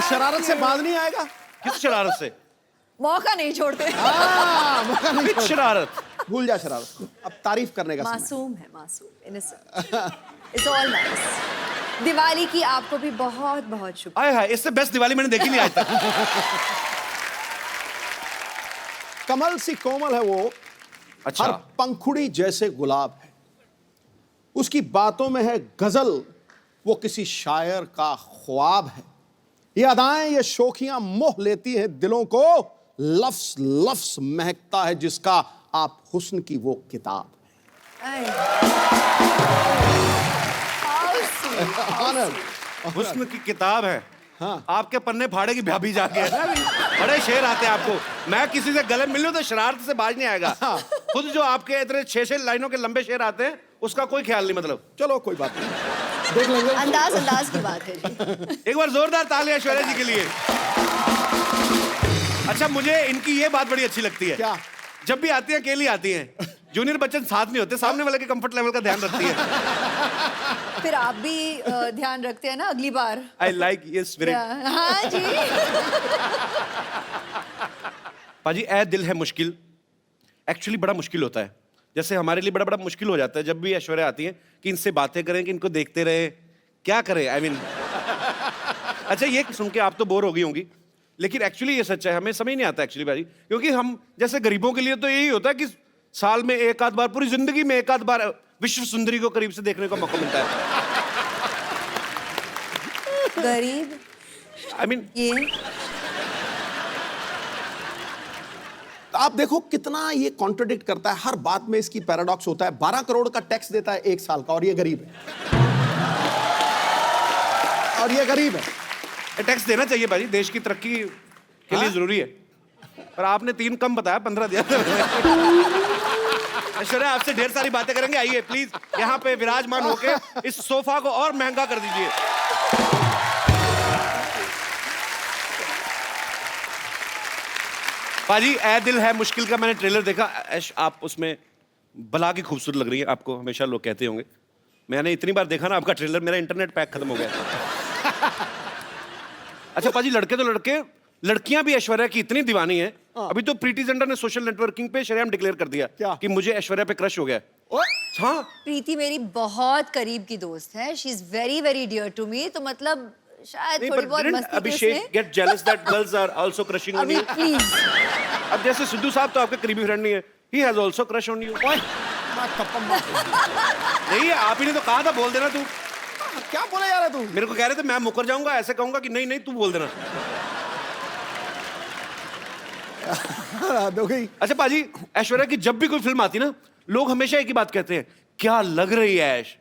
शरारत से बाज नहीं आएगा? किस शरारत से? मौका नहीं छोड़ते। मौका नहीं किस छोड़ते। शरारत? भूल जा शरारत को, अब तारीफ करने का समय। मासूम है, मासूम, innocent. It's all nice. Diwali की आपको भी बहुत बहुत शुक्रिया। आए हाय, इससे बेस्ट दिवाली मैंने देखी नहीं आज तक। कमल सी कोमल है वो, अच्छा। हर पंखुड़ी जैसे गुलाब है, उसकी बातों में है गजल, वो किसी शायर का ख्वाब है। ये अदाएं, ये शोखियां मोह लेती हैं दिलों को, लफ्ज लफ्ज महकता है जिसका आप हुस्न की वो किताब आए। आनंद। हुस्न की किताब है। हाँ। आपके पन्ने फाड़े की भाभी जाके बड़े शेर आते हैं आपको। मैं किसी से गले मिलूं तो शरारत से बाज नहीं आएगा। खुद जो आपके इतने 6-6 लाइनों के लंबे शेर आते हैं उसका कोई ख्याल नहीं। मतलब चलो कोई बात नहीं, देख लेंगे। अंदाज की बात है जी। एक बार जोरदार तालियां ऐश्वर्या जी के लिए। अच्छा, मुझे इनकी ये बात बड़ी अच्छी लगती है। क्या? जब भी आती हैं अकेली आती हैं, जूनियर बच्चन साथ नहीं होते, सामने वाले के कंफर्ट लेवल का ध्यान रखती है। फिर आप भी ध्यान रखते हैं ना अगली बार। आई लाइक ये स्पिरिट। हाँ जी। पाजी, ए दिल है मुश्किल एक्चुअली बड़ा मुश्किल होता है। जैसे हमारे लिए बड़ा बड़ा मुश्किल हो जाता है जब भी ऐश्वर्या आती हैं कि इनसे बातें करें, कि इनको देखते रहे, क्या करें। आई मीन अच्छा, ये सुन के आप तो बोर हो गई होंगी, लेकिन एक्चुअली ये सच है, हमें समझ नहीं आता एक्चुअली भाई, क्योंकि हम जैसे गरीबों के लिए तो यही होता है कि साल में एक आध बार, पूरी जिंदगी में एक आध बार विश्व सुंदरी को करीब से देखने का मौका मिलता है। गरीब, आई मीन ये आप देखो कितना ये कॉन्ट्रडिक्ट करता है, हर बात में इसकी पैराडॉक्स होता है। 12 करोड़ का टैक्स देता है एक साल का, और ये गरीब है। और ये गरीब है। टैक्स देना चाहिए भाई, देश की तरक्की के लिए जरूरी है। पर आपने 3 कम बताया, 15 दिया। ऐश्वर्या, आपसे ढेर सारी बातें करेंगे। आइए प्लीज यहाँ पे विराजमान होके इस सोफा को और महंगा कर दीजिए। पाजी, ए दिल है मुश्किल का मैंने ट्रेलर देखा। ऐश, आप उसमें बला की खूबसूरत लग रही है। आपको हमेशा लोग कहते होंगे। मैंने इतनी बार देखा ना आपका ट्रेलर, मेरा इंटरनेट पैक खत्म हो गया। अच्छा पाजी, लड़के तो लड़के, लड़कियां भी ऐश्वर्या की इतनी दीवानी है। अभी तो प्रीति जिंटा ने सोशल नेटवर्किंग पे शरेआम डिक्लेयर कर दिया क्या? कि मुझे ऐश्वर्या पे क्रश हो गया। हाँ, प्रीति मेरी बहुत करीब की दोस्त है। She is very very dear to me. तो मतलब शायद थोड़ी बहुत मस्ती Abhishek get jealous that girls are also crushing on Abhi you. Please. अब जैसे सिद्धू साहब तो आपके करीबी फ्रेंड नहीं है, he has also crush on you. नहीं, आप ही ने तो कहा था बोल देना। तू क्या बोले जा रहा है तू? मेरे को कह रहे थे मैं मुकर जाऊंगा, ऐसे कहूंगा कि नहीं नहीं तू बोल देना। दो गई। अच्छा पाजी, ऐश्वर्या की जब भी कोई फिल्म आती ना, लोग हमेशा एक ही बात कहते हैं, क्या लग रही है ऐश।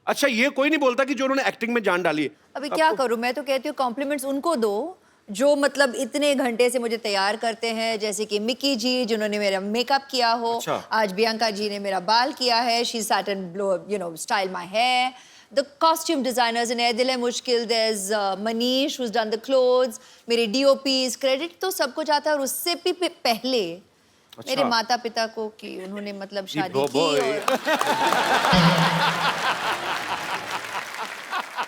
अच्छा, ये कोई नहीं बोलता कि जो उन्होंने एक्टिंग में जान डाली है। अभी क्या करूं, मैं तो कहती हूँ कॉम्प्लीमेंट्स उनको दो जो मतलब इतने घंटे से मुझे तैयार करते हैं, जैसे कि मिक्की जी जिन्होंने मेरा मेकअप किया हो। अच्छा। आज बियांका जी ने मेरा बाल किया है। She sat and blow, you know, style my hair. The costume designers in दिल है मुश्किल, there's Manish who's done the clothes, मेरे DOPs, credit तो सबको जाता है। और उससे भी पहले मेरे माता पिता को कि उन्होंने मतलब शादी की। और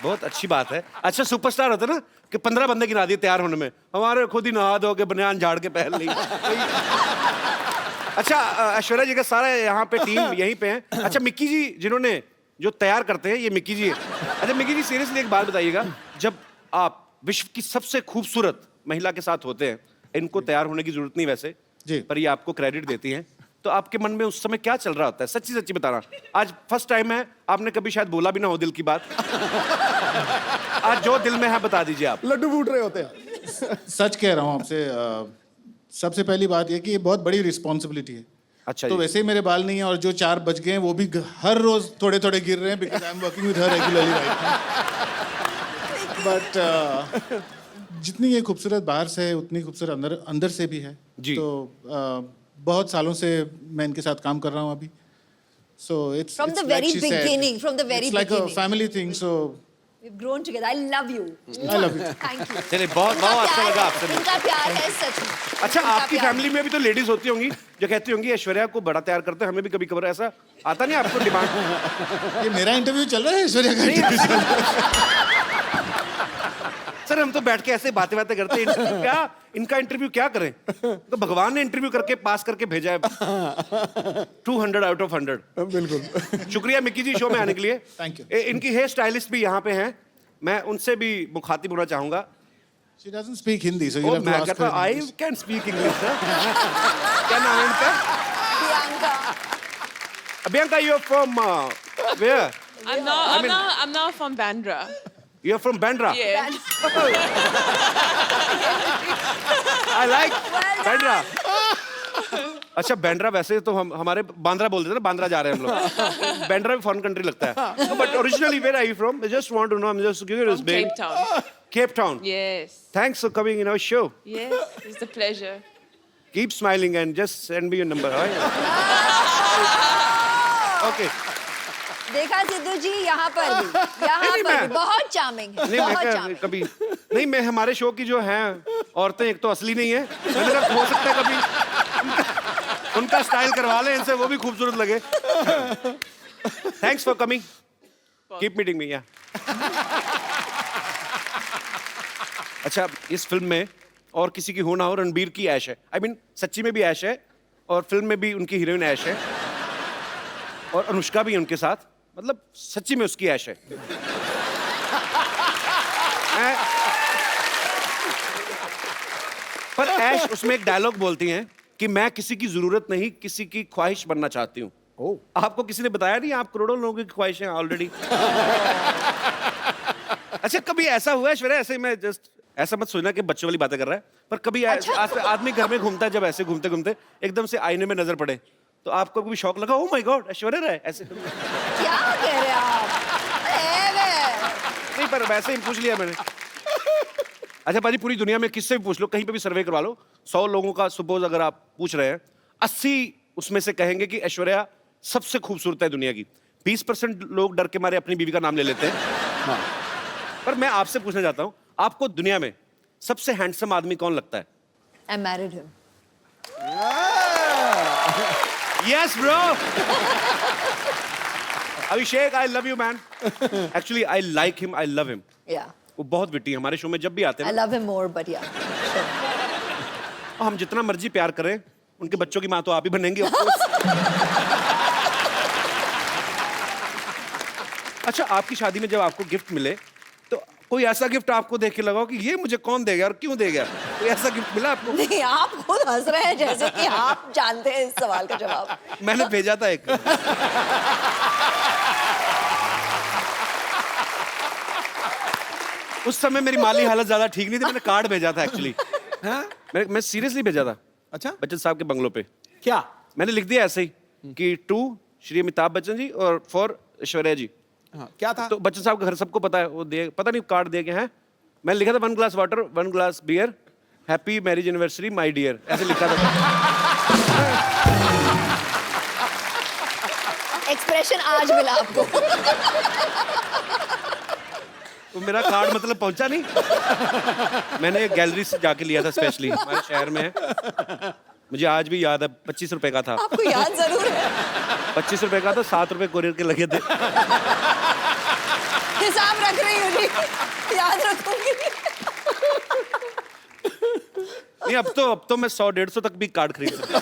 बहुत अच्छी बात है। अच्छा, सुपरस्टार होता है ना कि 15 बंदे गिना दिए तैयार होने में, हमारे खुद ही नहा धो के बनियान झाड़ के पहन ली। अच्छा, ऐश्वर्या जी का सारा यहाँ पे टीम यहीं पे है। अच्छा, मिक्की जी जिन्होंने जो तैयार करते हैं, ये मिक्की जी है। अच्छा मिक्की जी, सीरियसली एक बात बताइएगा, जब आप विश्व की सबसे खूबसूरत महिला के साथ होते हैं, इनको तैयार होने की जरूरत नहीं वैसे जी, पर ये आपको क्रेडिट देती हैं, तो आपके मन में उस समय क्या चल रहा होता है? सच्ची सच्ची बताना। आज फर्स्ट टाइम है, आपने कभी शायद बोला भी ना हो दिल की बात। आज जो दिल में है बता दीजिए आप। लड्डू फूट रहे होते हैं। सच कह रहा हूँ आपसे। सबसे पहली बात यह कि ये बहुत बड़ी रिस्पॉन्सिबिलिटी है। अच्छा तो जी। वैसे ही मेरे बाल नहीं है, और जो 4 बज गए हैं वो भी हर रोज थोड़े थोड़े गिर रहे हैं, because I am working with her regularly right. But जितनी ये खूबसूरत बाहर से है उतनी खूबसूरत अंदर से भी है जी। तो बहुत सालों से मैं इनके साथ काम कर रहा हूँ अभी। So it's From the very beginning, from the very like a beginning. Family thing. So We've grown together. I love you. I love you. Thank you. चलिए, बहुत बहुत अच्छा लगा आपसे मिलकर। इनका प्यार है सच में। अच्छा, इनका आपकी प्यार। फैमिली में भी तो लेडीज होती होंगी जो कहती होंगी ऐश्वर्या को बड़ा तैयार करते हैं, हमें भी कभी कभार ऐसा आता नहीं आपको डिमांड? ये मेरा इंटरव्यू चल रहा है, ऐश्वर्या का इंटरव्यू चल रहा है। सर हम तो बैठ के ऐसे बातें करते हैं, इंटरव्यू क्या, इनका इंटरव्यू क्या करें? तो भगवान ने इंटरव्यू करके पास करके भेजा है 200 आउट ऑफ 100। बिल्कुल। शुक्रिया मिक्की जी शो में आने के लिए। Thank you. इनकी हेयर स्टाइलिस्ट भी यहाँ पे हैं, मैं उनसे भी मुखातिब होना चाहूंगा। She doesn't speak Hindi, so you'll have to मैं ask कहता her in I English. Can speak English sir. क्या नाम है इनका? Priyanka. Bianca, you're from where? I'm now from Bandra. You're from Bandra. Yes. I like Well Bandra. अच्छा बैंड्रा वैसे तो हम हमारे बांद्रा बोलते थे ना, बांद्रा जा रहे हैं हम लोग। बैंड्रा भी फॉरेन कंट्री लगता है। But originally where are you from? I just want to know, I am just giving this Cape Town. Cape Town. Yes. Thanks for coming in our show. Yes. It's a pleasure. Keep smiling and just send me your number. All right? Okay. देखा सिद्धू जी, यहाँ पर नहीं, भी मैं- बहुत charming है, नहीं मैं बहुत क्या चार्मिंग। कभी नहीं, मैं हमारे शो की जो हैं औरतें एक तो असली नहीं है, मैंने कहा हो सकता है कभी उनका स्टाइल करवा लें इनसे, वो भी खूबसूरत लगे। Thanks for coming, keep meeting me. Yeah अच्छा, इस फिल्म में और किसी की हो ना हो, रणबीर की ऐश है। आई मीन सच्ची में भी ऐश है और फिल्म में भी उनकी हीरोइन ऐश है और अनुष्का भी है उनके साथ, मतलब सच्ची में उसकी ऐश है। पर ऐश उसमें एक डायलॉग बोलती हैं कि मैं किसी की जरूरत नहीं, किसी की ख्वाहिश बनना चाहती हूँ। आपको किसी ने बताया नहीं आप करोड़ों लोगों की ख्वाहिश है ऑलरेडी? अच्छा कभी ऐसा हुआ है ऐश्वर्या, ऐसे मैं जस्ट ऐसा मत सोचना कि बच्चों वाली बातें कर रहा है, पर कभी आदमी घर में घूमता है, जब ऐसे घूमते घूमते एकदम से आईने में नजर पड़े तो आपको कभी शौक लगा, oh my God Aishwarya Rai ऐसे? क्या कह रहे हैं आप? नहीं पर वैसे ही पूछ लिया मैंने। अच्छा पाजी, पूरी दुनिया में किससे भी पूछ लो, कहीं पे भी सर्वे करवा लो, 100 लोगों का सपोज अगर आप पूछ रहे हैं, 80 उसमें से कहेंगे कि ऐश्वर्या सबसे खूबसूरत है दुनिया की। 20% लोग डर के मारे अपनी बीवी का नाम ले लेते हैं। पर मैं आपसे पूछना चाहता हूं, आपको दुनिया में सबसे हैंडसम आदमी कौन लगता है? I married him. Yes bro. Abhishek, I love you man. Actually I like him, I love him. Yeah. वो बहुत विट्टी है, हमारे शो में जब भी आते I हैं love him more, but yeah. Sure. और हम जितना मर्जी प्यार करें, उनके बच्चों की माँ तो आप ही बनेंगे of course. अच्छा आपकी शादी में जब आपको गिफ्ट मिले तो कोई ऐसा गिफ्ट आपको देख के लगा कि ये मुझे कौन देगा और क्यों देगा? कोई ऐसा गिफ्ट मिला आपको? नहीं, आप खुद हंस रहे हैं जैसे कि आप जानते हैं इस सवाल का जवाब। मैंने भेजा था एक। उस समय मेरी माली हालत ज्यादा ठीक नहीं थी, मैंने कार्ड भेजा था एक्चुअली। मैं सीरियसली भेजा था अच्छा बच्चन साहब के बंगलों पे। क्या? मैंने लिख दिया ऐसे ही कि टू श्री अमिताभ बच्चन जी और फॉर ऐश्वर्या जी। हाँ, क्या था? तो बच्चन साहब का घर सबको पता है, वो दे पता नहीं कार्ड दे के हैं। मैंने लिखा था 1 glass water 1 glass beer, happy marriage anniversary my dear, ऐसे लिखा था। एक्सप्रेशन आज मिला आपको। तो मेरा कार्ड मतलब पहुंचा नहीं। मैंने एक गैलरी से जाके लिया था स्पेशली, हमारे शहर में है, मुझे आज भी याद है। 25 रुपए का था। आपको याद जरूर है। 25 रुपए का था, 7 रुपए कोरियर के लगे थे। हिसाब रख रही हूँ जी, याद रखूंगी। नहीं अब तो मैं 100-150 तक भी कार्ड खरीद सकता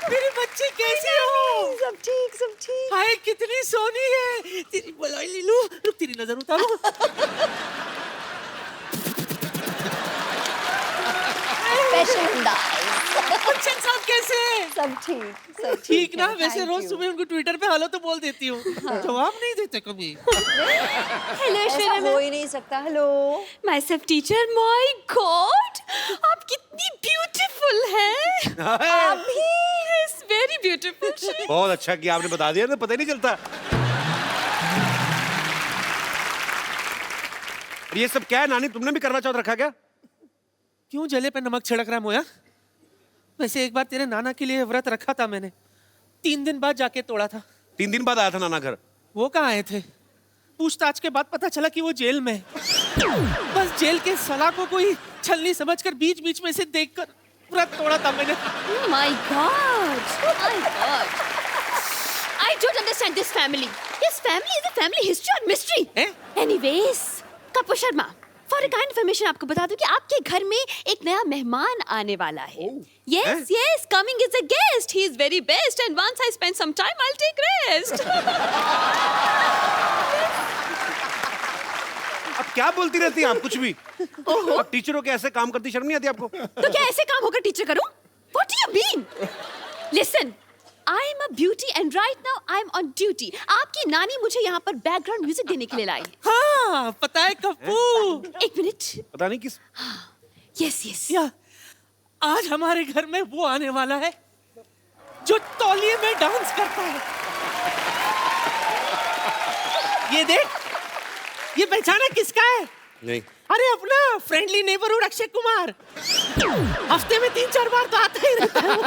मेरे बच्चे कैसे हो? सब ठीक, सब ठीक। हाय कितनी सोनी है तेरी बुलाई लीलू, रुक तेरी नजर उतारो। स्पेशल अंदाज। बच्चन साहब कैसे हैं? सब ठीक, सब ठीक ना? है, वैसे thank रोज you। सुबह उनको ट्विटर पे हेलो तो बोल देती हूँ, जवाब नहीं देते कभी। हेलो ऐसा ऐश्वर्या हो ही नहीं सकता। Hello. My self teacher, my God आप कितनी ब्यूटीफुल हैं। था। Yes very beautiful. बहुत अच्छा कि आपने बता दिया, तो पता ही नहीं चलता। और ये सब क्या है नानी, तुमने भी करवा चौथ रखा क्या? क्यों जले पे नमक छिड़क रहा है मोया? वैसे एक बार तेरे नाना के लिए व्रत रखा था मैंने, 3 दिन बाद जाके तोड़ा था। 3 दिन बाद आया था नाना घर। वो कहाँ आए थे? पूछताछ के बाद पता चला कि वो जेल में। बस जेल के सलाखों को ही छलनी समझकर बीच बीच में से देखकर व्रत तोड़ा था मैंने। Oh my God! My God! I don't understand this family. This family is a family history or mystery. Eh? Anyways, Kapoor Sharma, for a kind information आपको बता दूं कि आपके घर में एक नया मेहमान आने वाला है. Yes, yes, coming is a guest. He is very best, and once I spend some time, I'll take rest. अब क्या बोलती रहती हैं आप कुछ भी? अब टीचरों के ऐसे काम करती शर्म नहीं आती आपको? तो क्या ऐसे काम होकर टीचर करूं? What do you mean? Listen. I am a beauty and right now I am on duty. आपकी नानी मुझे यहाँ पर बैकग्राउंड म्यूजिक देने के लिए लाई. हाँ, पता है कपूर। एक मिनट. पता नहीं किस Yes, yes. या आज हमारे घर में वो आने वाला है जो तौलिए में डांस करता है। ये देख, ये पहचाना किसका है? नहीं। अरे अपना फ्रेंडली नेबरहुड अक्षय कुमार। हफ्ते में 3-4 बार तो आता ही रहता है वो।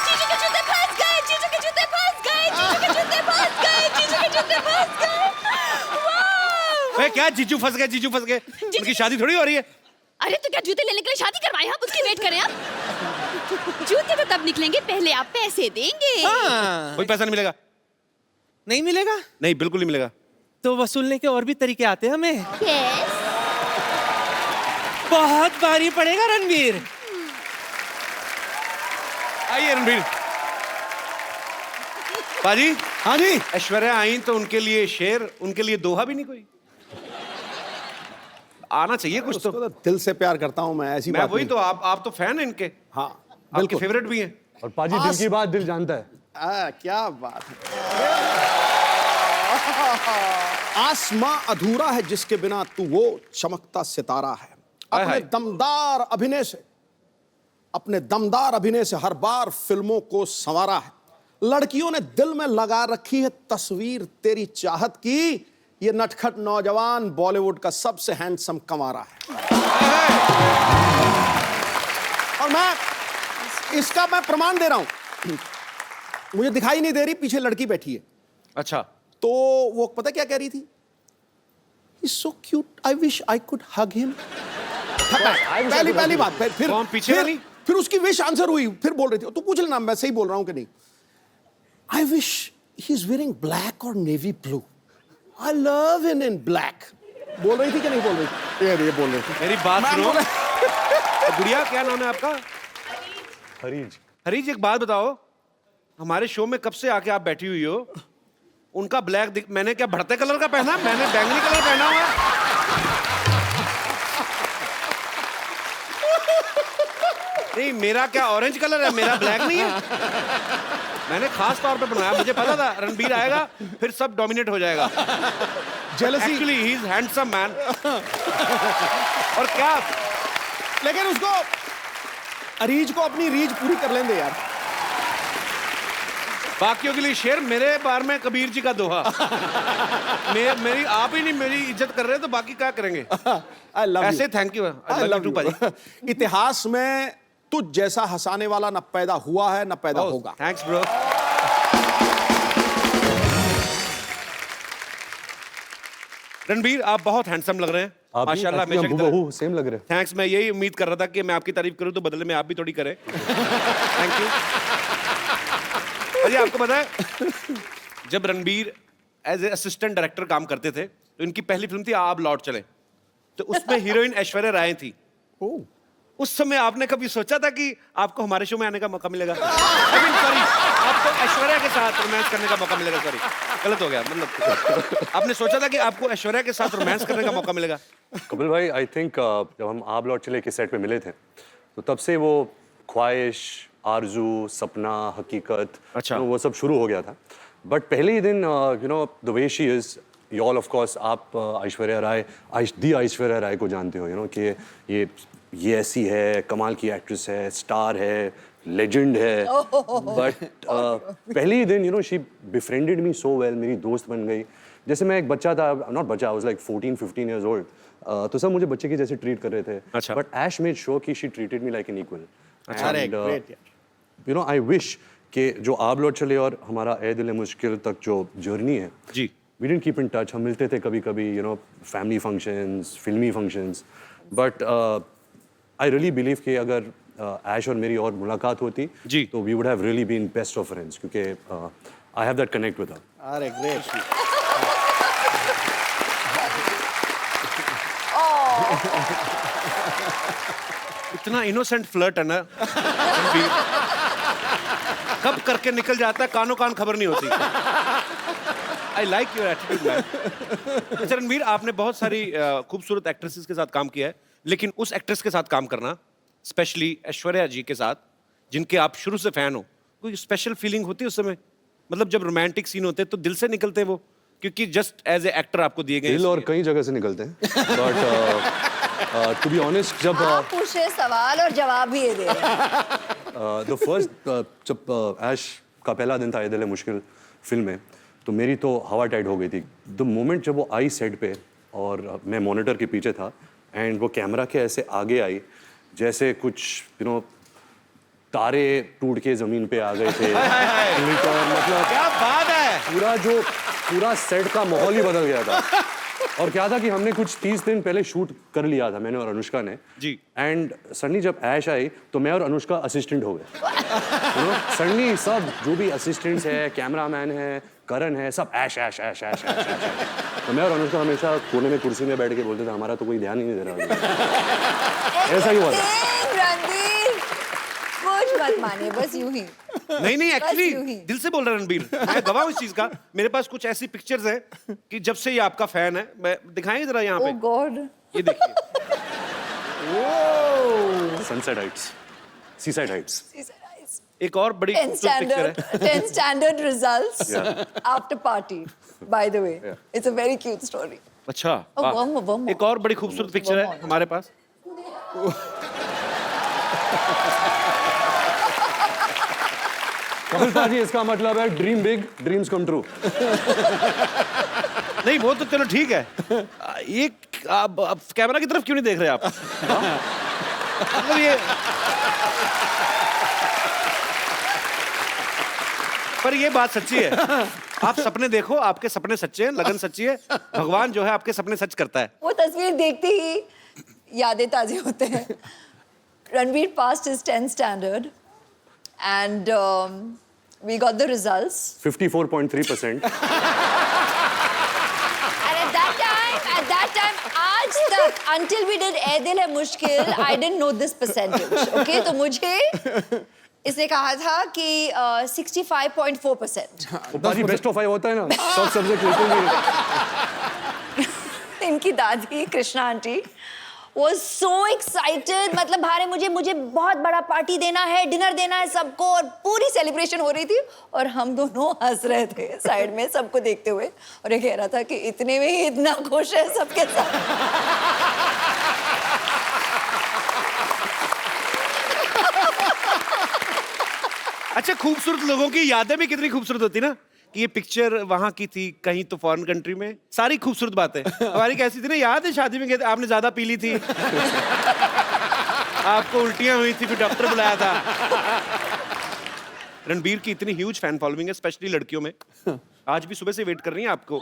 जीजू के जूते फंस गए, जीजू के जूते फंस गए, जीजू के जूते फंस गए, जीजू के जूते फंस गए। वाह! ए, क्या जीजू फंस गए? उनकी शादी थोड़ी हो रही है। अरे तो क्या जूते लेने के लिए शादी करवाएं आप? उसकी वेट करें आप। जूते तो तब निकलेंगे, पहले आप पैसे देंगे। हाँ, कोई पैसा नहीं मिलेगा। नहीं मिलेगा? नहीं, बिल्कुल नहीं मिलेगा। तो वसूलने के और भी तरीके आते हैं हमें। Yes. बहुत भारी पड़ेगा रणवीर। आइए रणबीर। पाजी, हाँ जी। ऐश्वर्या आई तो उनके लिए शेर, उनके लिए दोहा भी नहीं कोई? आना चाहिए कुछ उसको तो। तो दिल से प्यार करता हूं मैं, ऐसी मैं बात वही नहीं। तो, आप तो फैन हैं इनके। हाँ आपके बिल्कुल। फेवरेट भी हैं। और पाजी दिल की बात दिल जानता है। क्या बात है। आसमां अधूरा है जिसके बिना तू वो चमकता सितारा है। हाय अपने हाय। दमदार अभिनय से हर बार फिल्मों को संवारा है। लड़कियों ने दिल में लगा रखी है तस्वीर तेरी चाहत की। ये नटखट नौजवान बॉलीवुड का सबसे हैंडसम कंवारा है। और इसका मैं प्रमाण दे रहा हूं। मुझे दिखाई नहीं दे रही, पीछे लड़की बैठी है। अच्छा, तो वो पता क्या कह रही थी? He's so cute. I wish I could hug him. पहली बात। फिर कौन पीछे वाली? फिर उसकी विश आंसर हुई। फिर बोल रही थी, तू पूछ लेना मैं सही बोल रहा हूं कि नहीं। I wish he's wearing black or navy blue. I love him in black. बोल रही थी कि नहीं बोल रही थी? ये बोल रही थी। मेरी बात मैं सुनो। बोला- गुड़िया, क्या नाम है आपका? हरीज। हरीज, एक बात बताओ, हमारे शो में कब से आके आप बैठी हुई हो? उनका ब्लैक मैंने क्या बढ़ते कलर का पहना? मैंने बैंगनी कलर पहना हुआ है। नहीं, मेरा क्या ऑरेंज कलर है, मेरा ब्लैक नहीं है। मैंने खास तौर पे बनाया, मुझे पता था रणबीर आएगा फिर सब डोमिनेट हो जाएगा। Jealousy. Actually he is handsome man. और क्या, लेकिन उसको अरीज को अपनी रीज पूरी कर लेंगे यार। बाकियों के लिए शेर, मेरे बारे में कबीर जी का दोहा। मेरी आप ही नहीं मेरी इज्जत कर रहे तो बाकी क्या करेंगे? I love you. ऐसे thank you. I love you. इतिहास में तुझ जैसा हंसाने वाला न पैदा हुआ है न पैदा होगा। Thanks bro. रणबीर, आप बहुत हैंडसम लग रहे हैं आप माशाल्लाह। हमेशा की तरह। बहू सेम लग रहे हैं। थैंक्स, मैं यही उम्मीद कर रहा था कि मैं आपकी तारीफ करूं तो बदले में आप भी थोड़ी करें। Thank you. अरे आपको पता है, जब Ranbir as a assistant director काम करते थे तो इनकी पहली फिल्म थी आप लौट चले, तो उसमें हीरोइन ऐश्वर्या राय थी। उस समय आपने कभी सोचा था कि आपको हमारे शो में आने का मौका मिलेगा? I mean, sorry, आपको ऐश्वर्या के साथ रोमांस करने का मौका मिलेगा? सॉरी, गलत हो गया। मतलब आपने सोचा था कि आपको ऐश्वर्या के साथ रोमांस करने का मौका मिलेगा? कपिल भाई, आई थिंक जब हम आप लौट चले के सेट पे मिले थे तो तब से वो ख्वाहिश, आरजू, सपना, हकीकत, अच्छा। वो सब शुरू हो गया था। बट पहले ही दिन the way she is, you all of course आप ऐश्वर्या राय, ऐश्वर्या राय को जानते हो, कि ये ऐसी है, कमाल की एक्ट्रेस है, स्टार है, लेजेंड है। बट पहले ही दिन शी बिफ्रेंडेड मी सो वेल, मेरी दोस्त बन गई। जैसे मैं एक बच्चा था, नॉट बच्चा, I was like 14-15 years old, तो सब मुझे बच्चे की जैसे ट्रीट कर रहे थे। अच्छा। बट ऐश मेड श्योर कि she treated me like an equal. अरे ग्रेट यार। आई विश कि जो आप लौट चले और हमारा ए दिल मुश्किल तक जो जर्नी है, जी। We didn't keep in touch. हम मिलते थे कभी कभी, यू नो, फैमिली फंक्शंस, फिल्मी functions. But I really believe कि अगर ऐश और मेरी और मुलाकात होती जी. तो we would have really been best of friends, क्योंकि I have that connect with her. अरे ग्रेट. इतना इनोसेंट फ्लर्ट है ना रणबीर, कब करके निकल जाता है, कानों कान खबर नहीं होती. I like your attitude man. अच्छा रणबीर, आपने बहुत सारी खूबसूरत एक्ट्रेसेस के साथ काम किया है, लेकिन उस एक्ट्रेस के साथ काम करना, स्पेशली ऐश्वर्या जी के साथ, जिनके आप शुरू से फैन हो, कोई स्पेशल फीलिंग होती है उस समय? मतलब जब रोमांटिक सीन होते हैं तो दिल से निकलते हैं वो, क्योंकि जस्ट एज ए एक्टर आपको दिए गए. दिल और कई जगह से निकलते हैं. बट टू बी ऑनेस्ट, जब आप पूछ रहे सवाल और जवाब भी ये दे रहे हैं. द फर्स्ट जब ऐश का पहला दिन था ये दिल है मुश्किल फिल्म में, तो मेरी तो हवा टाइट हो गई थी. द मोमेंट जब वो आई सेट पे और मैं मॉनिटर के पीछे था एंड वो कैमरा के ऐसे आगे आई जैसे कुछ यू नो तारे टूट के जमीन पे आ गए थे. मतलब क्या बात है. पूरा सेट का माहौल ही बदल गया था. और क्या था कि हमने कुछ 30 दिन पहले शूट कर लिया था, मैंने और अनुष्का ने जी. एंड सडनली जब ऐश आई तो मैं और अनुष्का असिस्टेंट हो गए. सडनली सब जो भी असिस्टेंट्स है, कैमरामैन है, करण है, सब ऐश ऐश ऐश ऐश ऐश ऐश. तो मैं और अनुष्का हमेशा कोने में कुर्सी में बैठ के बोलते थे हमारा तो कोई ध्यान ही नहीं दे रहा. ऐसा ही हुआ था. रणबीर, कुछ मत मानिए, बस यूं ही. नहीं यूं ही. एक्चुअली दिल से बोल रहा है रणबीर. मैं गवाह हूं इस चीज का. मेरे पास कुछ ऐसी पिक्चर्स हैं कि जब से ये आपका फैन है, मैं दिखाएंगे जरा यहाँ Oh पे. God. ये देखिए. Sunset Heights, seaside Heights. एक और बड़ी 10 खूबसूरत पिक्चर है. standard, 10 standard results after party. By the way, it's a very cute story. अच्छा. Oh, वाह. one more. एक और बड़ी खूबसूरत पिक्चर है हमारे पास. कपिल जी, इसका मतलब है dream big, dreams come true. नहीं वो तो चलो ठीक है. ये आप कैमरा की तरफ क्यों नहीं देख रहे आप? मतलब ये पर ये बात सच्ची है. आप सपने देखो, आपके सपने सच्चे हैं, लगन सच्ची है. भगवान जो है आपके सपने सच करता है. वो तस्वीर देखते ही यादें ताजे होते हैं. Ranveer passed his 10th standard and we got the results. 54.3%. And at that time, आज तक, until we did ए दिल है मुश्किल, I didn't know this percentage. Okay, तो मुझे इसने कहा था कि 65.4%. बाजी बेस्ट ऑफ 5 होता है ना, सब सब्जेक्ट बिल्कुल नहीं. इनकी दादी Krishna aunty was so excited. मतलब भारे मुझे बहुत बड़ा पार्टी देना है, डिनर देना है सबको, और पूरी सेलिब्रेशन हो रही थी और हम दोनों हंस रहे थे साइड में सबको देखते हुए. और ये कह रहा था कि इतने में ही इतना खुश है सबके साथ. अच्छा, खूबसूरत लोगों की यादें भी कितनी खूबसूरत होती ना, कि ये पिक्चर वहां की थी, कहीं तो फॉरेन कंट्री में. सारी खूबसूरत बातें हमारी कैसी थी ना. याद है शादी में गए थे, आपने ज्यादा पी ली थी, आपको उल्टियां हुई थी, फिर डॉक्टर बुलाया था. रणबीर की इतनी ह्यूज फैन फॉलोइंग है, स्पेशली लड़कियों में. आज भी सुबह से वेट कर रही हैं आपको.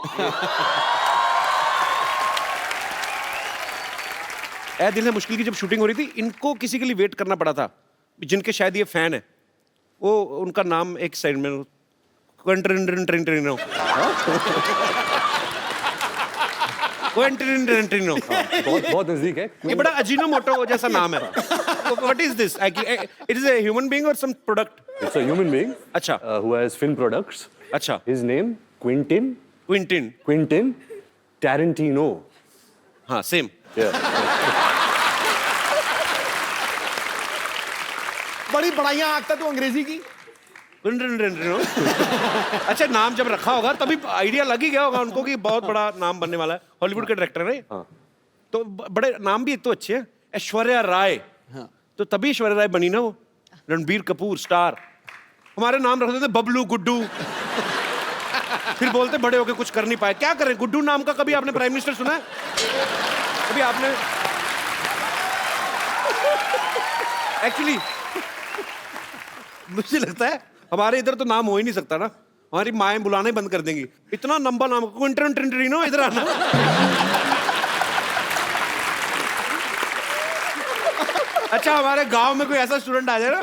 ए दिल है मुश्किल की जब शूटिंग हो रही थी, इनको किसी के लिए वेट करना पड़ा था, जिनके शायद ये फैन है. वो उनका नाम एक साइड में क्वेंटिनो. बहुत नजदीक है. ये बड़ा अजीनोमोटो जैसा नाम है. What is this? It is a human being or some product? It's a human being. अच्छा. Who has film products. अच्छा. His name Quentin. Tarantino. हाँ, same. Yeah. बड़ी बड़ाइयां आंकता तू अंग्रेजी की. अच्छा, नाम जब रखा होगा तभी आइडिया लग ही गया होगा उनको कि बहुत बड़ा नाम बनने वाला है. हॉलीवुड के डायरेक्टर है. हाँ. तो बड़े नाम भी एक तो अच्छे हैं. ऐश्वर्या राय. तो तभी ऐश्वर्या राय बनी ना वो. रणबीर कपूर स्टार. हमारे नाम रख देते बबलू, गुड्डू. फिर बोलते बड़े होके कुछ कर नहीं पाए. क्या करें, गुड्डू नाम का कभी आपने प्राइम मिनिस्टर सुना है? कभी आपने? एक्चुअली मुझे लगता है हमारे इधर तो नाम हो ही नहीं सकता ना. हमारी माएँ बुलाना ही बंद कर देंगी। इतना लंबा नाम क्विंटन टिंटरिनो, इधर आना। अच्छा, हमारे गांव में कोई ऐसा स्टूडेंट आ जाए ना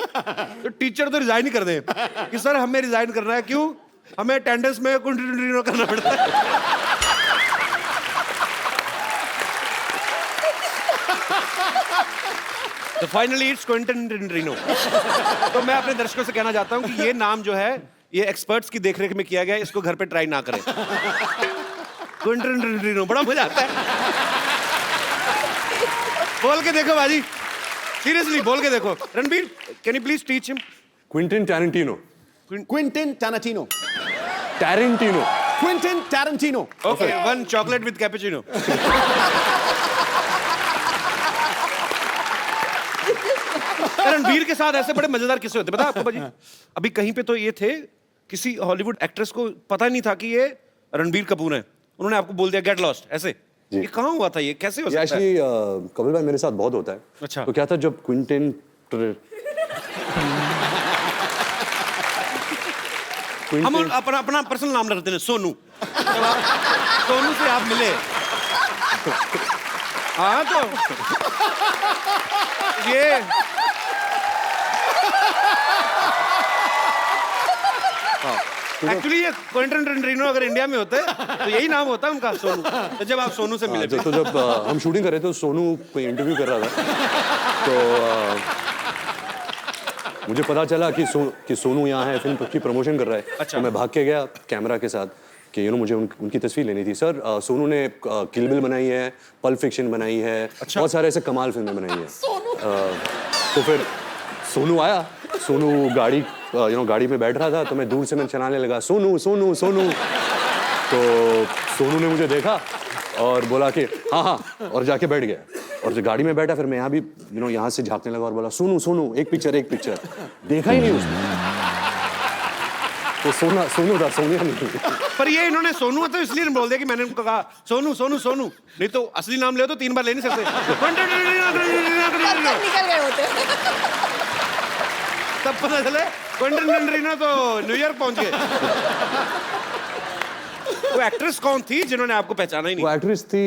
तो टीचर तो रिजाइन ही कर दे कि सर हमें रिजाइन करना है। क्यों? हमें अटेंडेंस में क्विंटन टिंटरिनो करना पड़ता है। तो फाइनली इट्स क्विंटन टिंटरिनो। तो मैं अपने दर्शकों से कहना चाहता हूं कि ये नाम जो है ये एक्सपर्ट्स की देखरेख में किया गया है, इसको घर पे ट्राई ना करें। क्विंटन टिंटरिनो बड़ा मजा आता है। बोल के देखो बाजी, सीरियसली बोल के देखो। Ranbir, can you please teach him? Quentin Tarantino. Quentin Tarantino. Tarantino. Quentin Tarantino. Okay, one chocolate with cappuccino. Ranbir के साथ ऐसे बड़े मजेदार किस्से होते पता आपको बाजी? अभी कहीं पे तो ये थे, किसी हॉलीवुड एक्ट्रेस को पता नहीं था कि ये रणबीर कपूर है, उन्होंने आपको बोल दिया गेट लॉस्ट ऐसे। ये कहाँ हुआ था? ये कैसे हो सकता है? एक्चुअली कपिल भाई मेरे साथ बहुत होता है। अच्छा। तो क्या था जब क्विंटन हम अपना अपना पर्सनल नाम रखते हैं सोनू। जब आप सोनू से आप मिले, हाँ तो ये एक्चुअली ये क्विंटन टिंटरिनो अगर इंडिया में होते तो यही नाम होता है उनका, सोनू। तो जब आप सोनू से मिले, तो जब हम शूटिंग कर रहे थे तो सोनू कोई इंटरव्यू कर रहा था, तो मुझे पता चला कि सोनू यहाँ है, फिल्म की प्रमोशन कर रहा है। अच्छा। तो मैं भाग के गया कैमरा के साथ कि मुझे उनकी तस्वीर लेनी थी। सर सोनू ने किल बिल बनाई है, पल्प फिक्शन बनाई है, बहुत सारे ऐसे कमाल फिल्में बनाई है। तो फिर सोनू आया, सोनू गाड़ी में बैठ रहा था, तो मैं दूर से मैं चलाने लगा सोनू सोनू सोनू। तो सोनू ने मुझे देखा और बोला कि हाँ हाँ, और जाके बैठ गया। और जब गाड़ी में बैठा फिर मैं यहाँ भी यहाँ से झांकने लगा और बोला सोनू सोनू एक पिक्चर। देखा ही नहीं उसने, तो सोनू था, सोनिया नहीं। पर ये इन्होंने सोनू तो इसलिए बोल दिया कि मैंने उनको कहा सोनू सोनू सोनू, नहीं तो असली नाम ले तो 3 बार ले नहीं सकते। निकल गए होते। तब पता चले क्विंटन टिंटरिनो तो न्यूयॉर्क पहुंच गए। वो एक्ट्रेस कौन थी जिन्होंने आपको पहचाना ही वो नहीं? एक्ट्रेस थी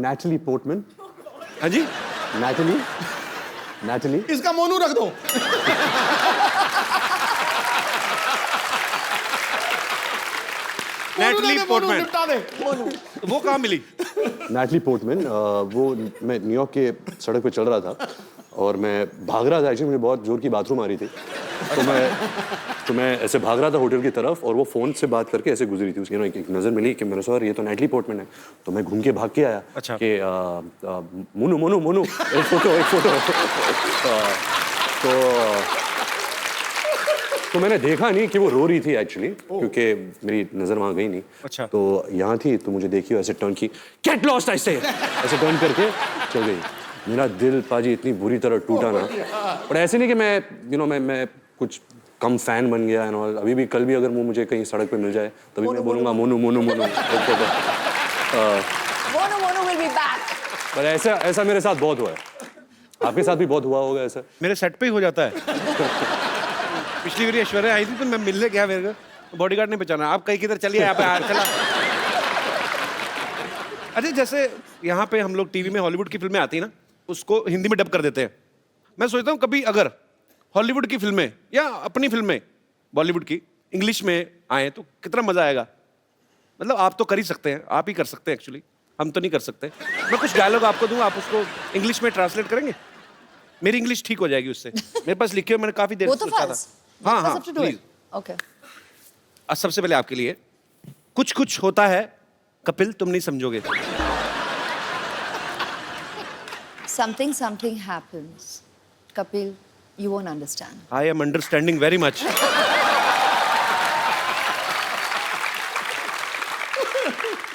नैटली पोर्टमैन। हाँ जी, नैटली। इसका मोनू रख दो। Natalie Portman. निपटा दे मोनू। वो कहाँ मिली? नैटली पोर्टमैन, वो मैं न्यूयॉर्क के सड़क पे चल रहा था और मैं भाग रहा था। एक्चुअली मुझे बहुत जोर की बाथरूम आ रही थी, तो मैं ऐसे भाग रहा था होटल की तरफ, और वो फोन से बात करके ऐसे गुजरी थी। उसकी एक नजर मिली कि मेरे सर ये तो नैटली पोर्टमैन है। तो मैं घूम के भाग के आया। अच्छा। कि मोनू मोनू मोनू एक फोटो। तो मैंने देखा नहीं कि वो रो रही थी एक्चुअली, क्योंकि मेरी नजर वहां गई नहीं। अच्छा। तो यहाँ थी, तो मुझे देखी ऐसे टर्न की, गेट लॉस्ट ऐसे टर्न करके चल गई। मेरा दिल पाजी इतनी बुरी तरह टूटा ना। और ऐसे नहीं कि मैं कुछ कम फैन बन गया एंड ऑल। अभी भी, कल भी अगर वो मुझे कहीं सड़क पे मिल जाए तभी मैं बोलूंगा Monu Monu Monu. Monu will be back. पर ऐसा मेरे साथ बहुत हुआ है। आपके साथ भी बहुत हुआ होगा ऐसा? मेरे सेट पे ही हो जाता है। पिछली बार ऐश्वर्या आई थी तो मैं मिलने गया, मेरे को बॉडीगार्ड ने पहचाना, आप कहीं किधर चलिए यहाँ पे चला। अरे जैसे यहाँ पे हम लोग टीवी में हॉलीवुड की फिल्में आती है ना, उसको हिंदी में डब कर देते हैं। मैं सोचता हूँ कभी अगर हॉलीवुड की फिल्में या अपनी फिल्में बॉलीवुड की इंग्लिश में आए तो कितना मजा आएगा। मतलब आप तो कर ही सकते हैं, आप ही कर सकते हैं एक्चुअली, हम तो नहीं कर सकते। मैं कुछ डायलॉग आपको दूंगा, आप उसको इंग्लिश में ट्रांसलेट करेंगे, मेरी इंग्लिश ठीक हो जाएगी उससे। मेरे पास लिखे हुए, मैंने काफी देर से सोचा था। हाँ प्लीज। ओके, सबसे पहले आपके लिए कुछ कुछ होता है कपिल, तुम नहीं समझोगे। something happens. Kapil, you won't understand. I am understanding very much.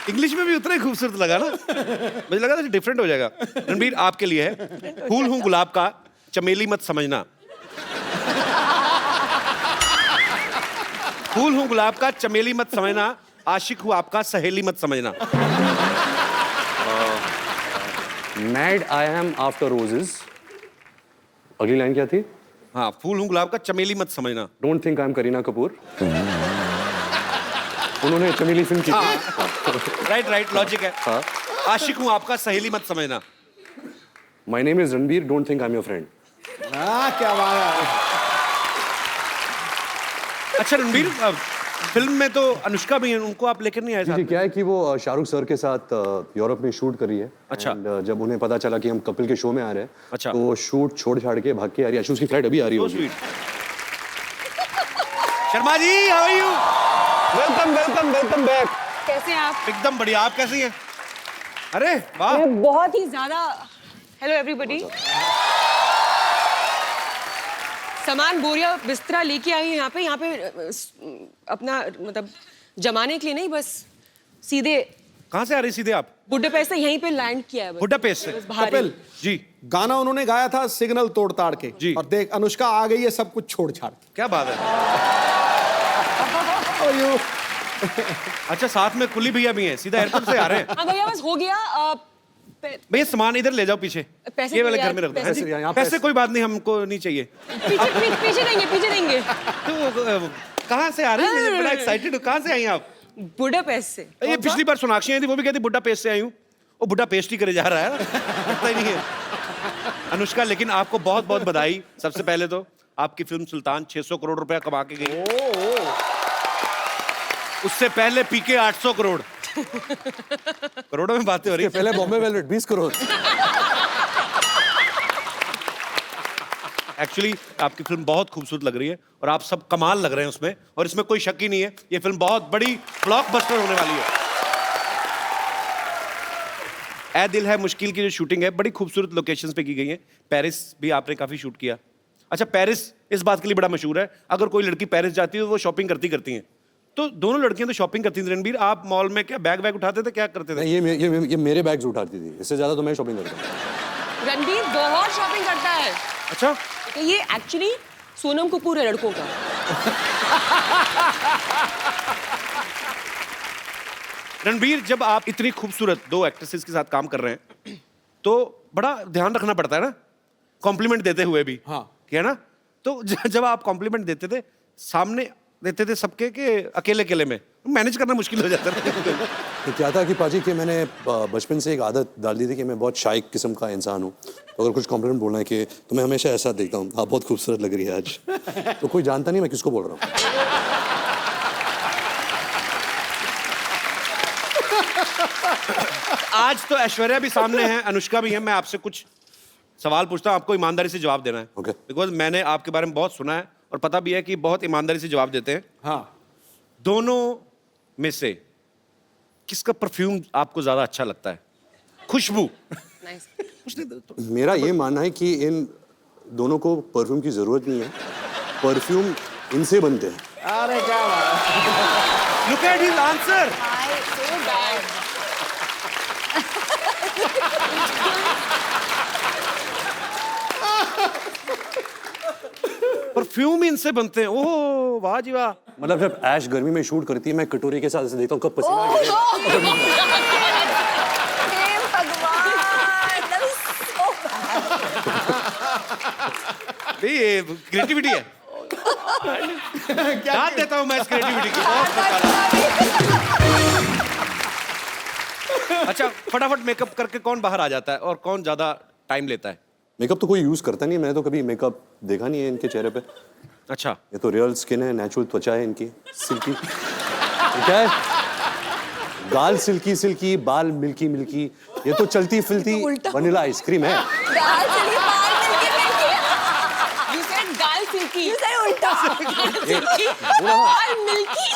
English में भी उतना ही खूबसूरत लगा ना, मुझे लगा था डिफरेंट हो जाएगा। रणबीर आपके लिए है, फूल हूं गुलाब का, चमेली मत समझना। फूल हूं गुलाब का, चमेली मत समझना, आशिक हूं आपका, सहेली मत समझना। Mad I am after roses. अगली लाइन क्या थी? हाँ, फूल हूं गुलाब का, चमेली मत समझना। Don't think I am Kareena Kapoor. उन्होंने चमेली फिल्म की थी। राइट राइट, लॉजिक है। हाँ। आशिक हूँ आपका, सहेली मत समझना। My name is Ranbir, don't think I am your friend. हाँ, क्या बात है। अच्छा रणबीर, फिल्म में तो अनुष्का भी है, उनको आप लेकर नहीं आए साथ जी, में? क्या है कि वो शाहरुख सर के साथ यूरोप में शूट कर रही है। अच्छा। And, जब उन्हें पता चला कि हम कपिल के शो में आ रहे हैं, अच्छा। तो वो शूट छोड़ छाड़ के भाग के आ रही है। उसकी फ्लाइट अभी आ रही So होगी। sweet. Sharma ji, how are you? Welcome welcome welcome back. कैसे हैं आप? एकदम बढ़िया, आप कैसी हैं? अरे वाह, मैं बहुत ही ज्यादा। Hello everybody. सामान बोरिया बिस्तरा लेके आई हूँ यहाँ पे अपना मतलब जमाने के लिए नहीं, बस सीधे कहाँ से आ रही सीधे आप? बुडापेस्ट से यहीं पे लैंड किया है बस। बुडापेस्ट से? बस बाहर ही। कपिल जी, गाना उन्होंने गाया था सिग्नल तोड़ ताड़ के जी। और देख अनुष्का आ गई है सब कुछ छोड़ छाड़ के। क्या बात है। और यूं अच्छा, साथ में कुली भैया भी हैं, सीधा एयरपोर्ट से आ रहे हैं? हाँ भैया बस हो गया। भैया सामान इधर ले जाओ पीछे, पैसे ये वाले तो यार, घर में रख दो। पैसे- यहाँ पैसे कोई बात नहीं, हमको नहीं चाहिए। पीछे देंगे पीछे देंगे। तो कहाँ से आ रही है? मैं बड़ा एक्साइटेड हूँ। कहाँ से आई हैं आप? बुडापेस्ट से। ये पिछली बार सोनाक्षी आई थी, वो भी कहती बुड्ढा पेस्ट से आई हूँ। वो बुड्ढा पेस्ट ही करे जा रहा है, लगता ही नहीं है। अनुष्का, लेकिन आपको बहुत बहुत बधाई। सबसे पहले तो आपकी फिल्म सुल्तान 600 करोड़ रुपया कमा के गई। उससे पहले पीके 800 करोड़। करोड़ों में बातें हो रही। पहले बॉम्बे वेलवेट 20 करोड़। एक्चुअली आपकी फिल्म बहुत खूबसूरत लग रही है और आप सब कमाल लग रहे हैं उसमें, और इसमें कोई शक ही नहीं है, ये फिल्म बहुत बड़ी ब्लॉकबस्टर होने वाली है। ए दिल है मुश्किल की जो शूटिंग है बड़ी खूबसूरत लोकेशंस पे की गई है। पेरिस भी आपने काफी शूट किया। अच्छा, पेरिस इस बात के लिए बड़ा मशहूर है, अगर कोई लड़की पेरिस जाती है तो वो शॉपिंग करती हैं। तो दोनों लड़कियां तो शॉपिंग करती थी। रणबीर, आप मॉल में क्या बैग उठाते थे, क्या करते थे? नहीं, ये मेरे बैग्स उठाती थी, इससे ज्यादा तो मैं शॉपिंग करता हूँ। रणबीर बहुत शॉपिंग करता है। अच्छा, तो ये एक्चुअली सोनम कपूर है लड़कों का। रणबीर, जब आप इतनी खूबसूरत दो एक्ट्रेसेस के साथ काम कर रहे हैं तो बड़ा ध्यान रखना पड़ता है ना, कॉम्प्लीमेंट देते हुए भी। हाँ। क्या ना, तो जब आप कॉम्प्लीमेंट देते थे, सामने देते थे सबके के अकेले में, मैनेज करना मुश्किल हो जाता था। तो क्या था कि पाजी कि मैंने बचपन से एक आदत डाल दी थी कि मैं बहुत शाय किस्म का इंसान हूँ। तो अगर कुछ कॉम्प्लीमेंट बोलना है कि तो मैं हमेशा ऐसा देखता हूँ, आप बहुत खूबसूरत लग रही है आज। तो कोई जानता नहीं मैं किसको बोल रहा हूँ। आज तो ऐश्वर्या भी सामने है, अनुष्का भी है। मैं आपसे कुछ सवाल पूछता हूँ, आपको ईमानदारी से जवाब देना है। Okay. बिकॉज मैंने आपके बारे में बहुत सुना है और पता भी है कि बहुत ईमानदारी से जवाब देते हैं। हाँ, दोनों में से किसका परफ्यूम आपको ज्यादा अच्छा लगता है? खुशबू। मेरा ये मानना है कि इन दोनों को परफ्यूम की जरूरत नहीं है, परफ्यूम इनसे बनते हैं। अरे क्या बात है। Look at his answer. Perfume इनसे बनते हैं। ओह वाह जी वाह। मतलब जब ऐश गर्मी में शूट करती है, मैं कटोरी के साथ ऐसे देखता हूँ कब पसीना आ गया। हे भगवान, that was so bad. ये क्रिएटिविटी है। दाद देता हूँ मैं इस क्रिएटिविटी की। बहुत अच्छा, फटाफट मेकअप करके कौन बाहर आ जाता है और कौन ज्यादा टाइम लेता है? मेकअप तो कोई यूज करता नहीं है, मैंने तो कभी मेकअप देखा नहीं है इनके चेहरे पे। अच्छा, ये तो रियल स्किन है, नेचुरल त्वचा है इनकी, सिल्की। ये क्या है? गाल सिल्की सिल्की, बाल मिल्की मिल्की, ये तो चलती फिरती वनीला आइसक्रीम है। गाल चली बाल मिलके You said गाल सिल्की। You said उल्टा. गाल मिल्की।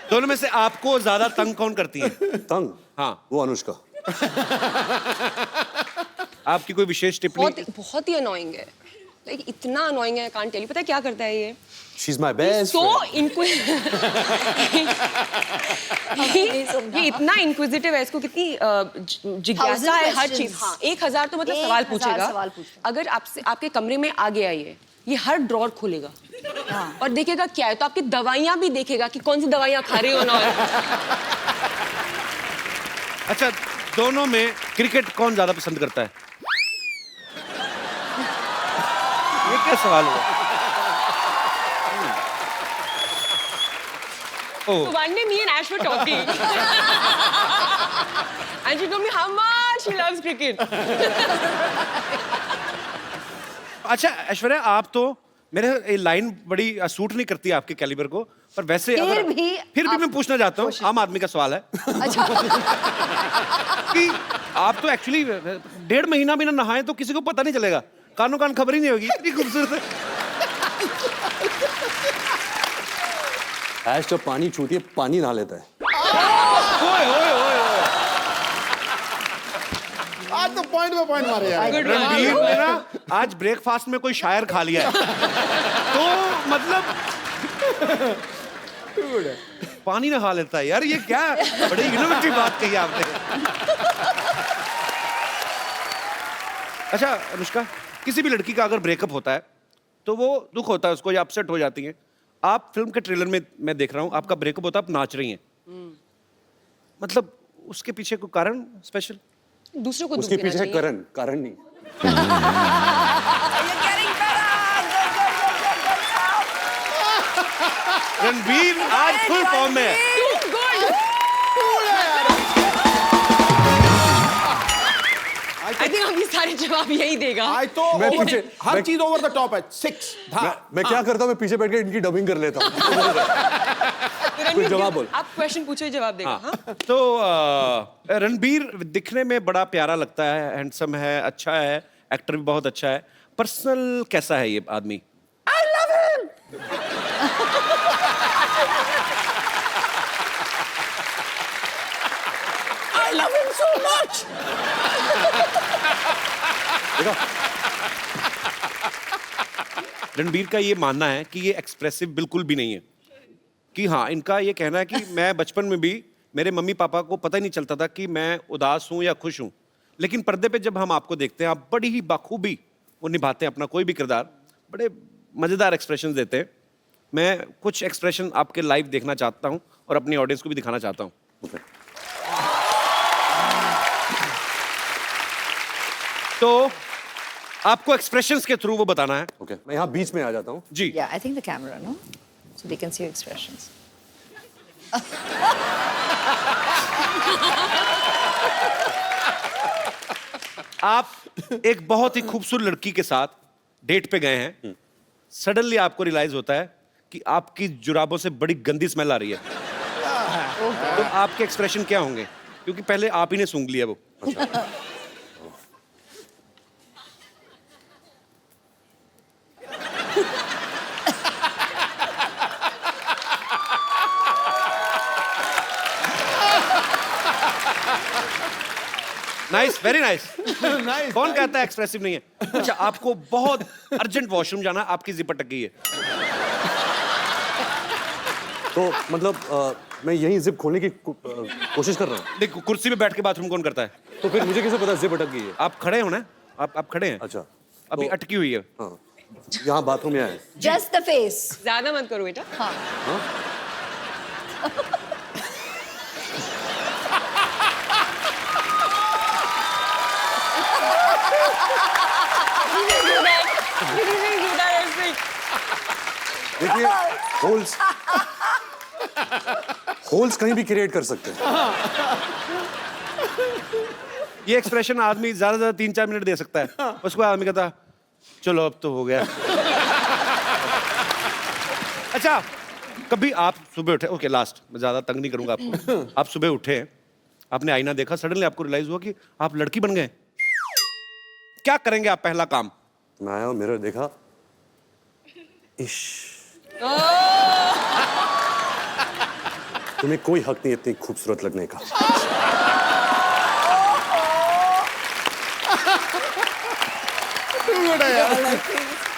दोनों में से आपको ज्यादा तंग कौन करती है? तंग? हाँ। वो अनुष्का। आपकी कोई विशेष टिप्पणी? बहुत ही अनोइंग है, लाइक इतना अनोइंग है, कांट टेल यू। पता है क्या करता है ये? She's my best so friend. इनको ये इतना इंक्विजिटिव है, इसको कितनी जिज्ञासा है हर चीज। हाँ, 1000 तो मतलब सवाल 1000 पूछेगा। सवाल पूछेगा। अगर आपसे आपके कमरे में आ गया ये हर ड्रॉर खोलेगा और देखेगा क्या है, तो आपकी दवाइयां भी देखेगा कि कौन सी दवाइयां खा रही हो ना। अच्छा, दोनों में क्रिकेट कौन ज्यादा पसंद करता है? ये क्या सवाल हुआ? Oh. So one day me and Ash were talking. And she told me how much she loves cricket. अच्छा ऐश्वर्या, आप तो मेरे ये लाइन बड़ी सूट नहीं करती आपके कैलिबर को, पर वैसे फिर भी मैं पूछना चाहता हूँ, आम आदमी का सवाल है अच्छा कि आप तो एक्चुअली 1.5 महीना भी ना नहाए तो किसी को पता नहीं चलेगा, कानों कान खबर ही नहीं होगी, इतनी खूबसूरत है। ऐश जब पानी छूती है पानी नहा लेता है। ओए ओए ओए ओए। आज तो पॉइंट पे पॉइंट मारे यार। रणबीर ने ना आज ब्रेकफास्ट में कोई शायर खा लिया है, तो मतलब पानी नहा लेता है यार, ये क्या बड़ी इनोवेटिव बात कही आपने। अच्छा अनुष्का, किसी भी लड़की का अगर ब्रेकअप होता है तो वो दुख होता है उसको, या अपसेट हो जाती है। आप फिल्म के ट्रेलर में मैं देख रहा हूँ आपका ब्रेकअप होता है, आप नाच रही हैं, मतलब उसके पीछे कोई कारण स्पेशल? दूसरों को दुख उसके देना पीछे चाहिए। कारण नहीं। रणबीर आज फुल फॉर्म में है। I think अब ये सारे जवाब यही देगा। आज तो मैं पीछे- हर मैं- चीज ओवर द टॉप है। 6 मैं क्या करता हूँ, मैं पीछे बैठ के इनकी डबिंग कर लेता हूँ। कोई जवाब बोल। आप क्वेश्चन पूछो, जवाब देगा। हाँ? तो रणबीर दिखने में बड़ा प्यारा लगता है, हैंडसम है, अच्छा है, एक्टर भी बहुत अच्छा है। पर्सनल कैसा है ये आदमी? I love him so much. Ranbir का ये मानना है कि ये एक्सप्रेसिव बिल्कुल भी नहीं है, कि हाँ, इनका ये कहना है कि मैं बचपन में भी मेरे मम्मी पापा को पता ही नहीं चलता था कि मैं उदास हूं या खुश हूं, लेकिन पर्दे पे जब हम आपको देखते हैं आप बड़ी ही बाखूबी वो निभाते हैं अपना कोई भी किरदार, बड़े मजेदार एक्सप्रेशन देते हैं। मैं कुछ एक्सप्रेशन आपके लाइव देखना चाहता हूं और अपनी ऑडियंस को भी दिखाना चाहता हूं। तो आपको एक्सप्रेशंस के थ्रू वो बताना है। ओके, मैं यहाँ बीच में आ जाता हूँ। जी। Yeah, I think the camera, no? So they can see your expressions. आप एक बहुत ही खूबसूरत लड़की के साथ डेट पे गए हैं, सडनली आपको रियलाइज होता है कि आपकी जुराबों से बड़ी गंदी स्मेल आ रही है, तो आपके एक्सप्रेशन क्या होंगे? क्योंकि पहले आप ही ने सूंघ लिया वो। Nice, very nice. कौन कहता है एक्सप्रेसिव नहीं है? अच्छा, आपको बहुत अर्जेंट वॉशरूम जाना, आपकी जिप अटक गई है, तो मतलब मैं यहीं जिप खोलने की कोशिश कर रहा हूँ। देखो कुर्सी पे बैठ के बाथरूम कौन करता है? तो फिर मुझे कैसे पता जिप अटक गई है? आप खड़े हो ना, आप खड़े हैं, अच्छा, अभी तो- अटकी हुई है। हाँ, यहाँ बाथरूम यहाँ है। Just the face. ज्यादा मत करो बेटा। हाँ. देखिए, होल्स कहीं भी क्रिएट कर सकते हैं। ये एक्सप्रेशन आदमी ज्यादा से ज्यादा 3-4 मिनट दे सकता है, उसको आदमी कहता चलो अब तो हो गया। अच्छा, कभी आप सुबह उठे, ओके लास्ट, मैं ज्यादा तंग नहीं करूंगा आपको, आप सुबह उठे, आपने आईना देखा, सडनली आपको रियलाइज हुआ कि आप लड़की बन गए, क्या करेंगे आप पहला काम? मैं आया, मिरर देखा, इश, तुम्हें कोई हक नहीं इतनी खूबसूरत लगने का।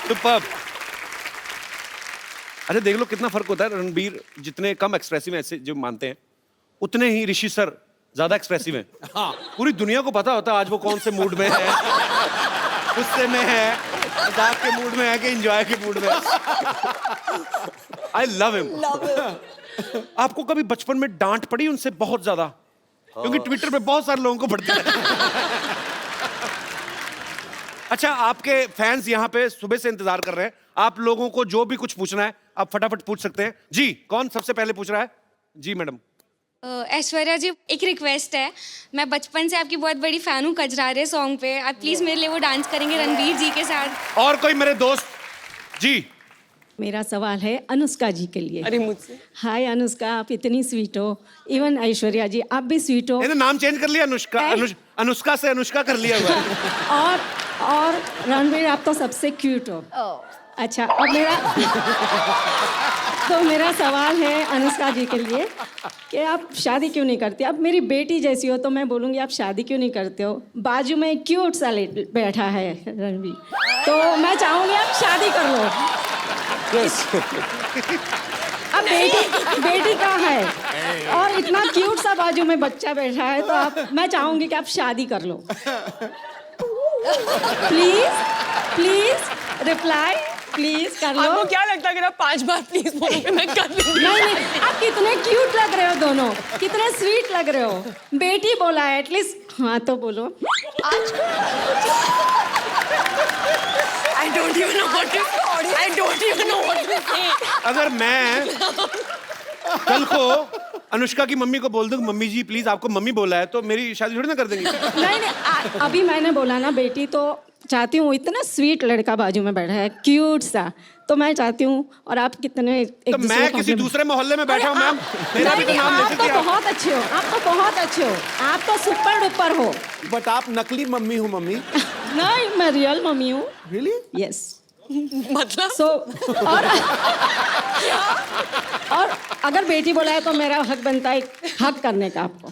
सुपर्ब। अच्छा देख लो कितना फर्क होता है, रणबीर जितने कम एक्सप्रेसिव ऐसे जो मानते हैं, उतने ही ऋषि सर ज्यादा एक्सप्रेसिव हैं। हाँ, पूरी दुनिया को पता होता है आज वो कौन से मूड में है, गुस्से में है, मजाक के मूड में है कि एंजॉय के मूड में। I love him. आपको कभी बचपन में डांट पड़ी उनसे बहुत ज्यादा? क्योंकि ट्विटर पे बहुत सारे लोगों को पड़ती है। अच्छा, आपके फैंस यहाँ पे सुबह से इंतजार कर रहे हैं, आप लोगों को जो भी कुछ पूछना है आप फटाफट पूछ सकते हैं। जी, कौन सबसे पहले पूछ रहा है? जी मैडम। ऐश्वर्या जी, एक रिक्वेस्ट है, मैं बचपन से आपकी बहुत बड़ी फैन हूँ कजरारे सॉन्ग पे, आप प्लीज मेरे लिए वो डांस करेंगे रणवीर जी के साथ। और कोई मेरे दोस्त? जी। मेरा सवाल है अनुष्का जी के लिए। अरे मुझसे हाय अनुष्का, आप इतनी स्वीट हो। इवन ऐश्वर्या जी, आप भी स्वीट हो। इन्हें नाम चेंज कर लिया, अनुष्का अनुष्का से अनुष्का कर लिया हुआ है। और रणवीर, आप तो सबसे क्यूट हो। अच्छा, अब मेरा सवाल है अनुष्का जी के लिए कि आप शादी क्यों नहीं करती? अब मेरी बेटी जैसी हो तो मैं बोलूँगी आप शादी क्यों नहीं करते हो? बाजू में क्यूट सा बैठा है रणवीर, तो मैं चाहूँगी आप शादी कर लो। अब बेटी कहाँ है और इतना क्यूट सा बाजू में बच्चा बैठा है, तो मैं चाहूँगी कि आप शादी कर लो। प्लीज रिप्लाई, प्लीज कर लो। आपको क्या लगता है अगर आप 5 बार प्लीज बोलोगे मैं कर दूंगी? नहीं, आप कितने क्यूट लग रहे हो दोनों, कितने स्वीट लग रहे हो। बेटी बोला है, एटलीस्ट हाँ तो बोलो। I don't even know what to say. अगर मैं कल को अनुष्का की मम्मी को बोल दूं मम्मी जी प्लीज आपको मम्मी बोला है, तो मेरी शादी थोड़ी ना कर देंगी। नहीं, अभी मैंने बोला ना बेटी, तो चाहती हूँ, इतना स्वीट लड़का बाजू में बैठा है क्यूट सा, तो मैं चाहती हूँ। और आप कितने तो मैं किसी दूसरे मोहल्ले में बैठा हूँ मैम, मेरा भी तो नाम ले आप सकती तो हैं। बहुत अच्छे हो, आप तो बहुत अच्छे हो, आप तो सुपर डुपर हो। बट आप नकली मम्मी हो मम्मी। नहीं, मैं रियल मम्मी हूँ। रियली? यस। मतलब और अगर बेटी बोला है तो मेरा हक बनता है हक करने का आपको।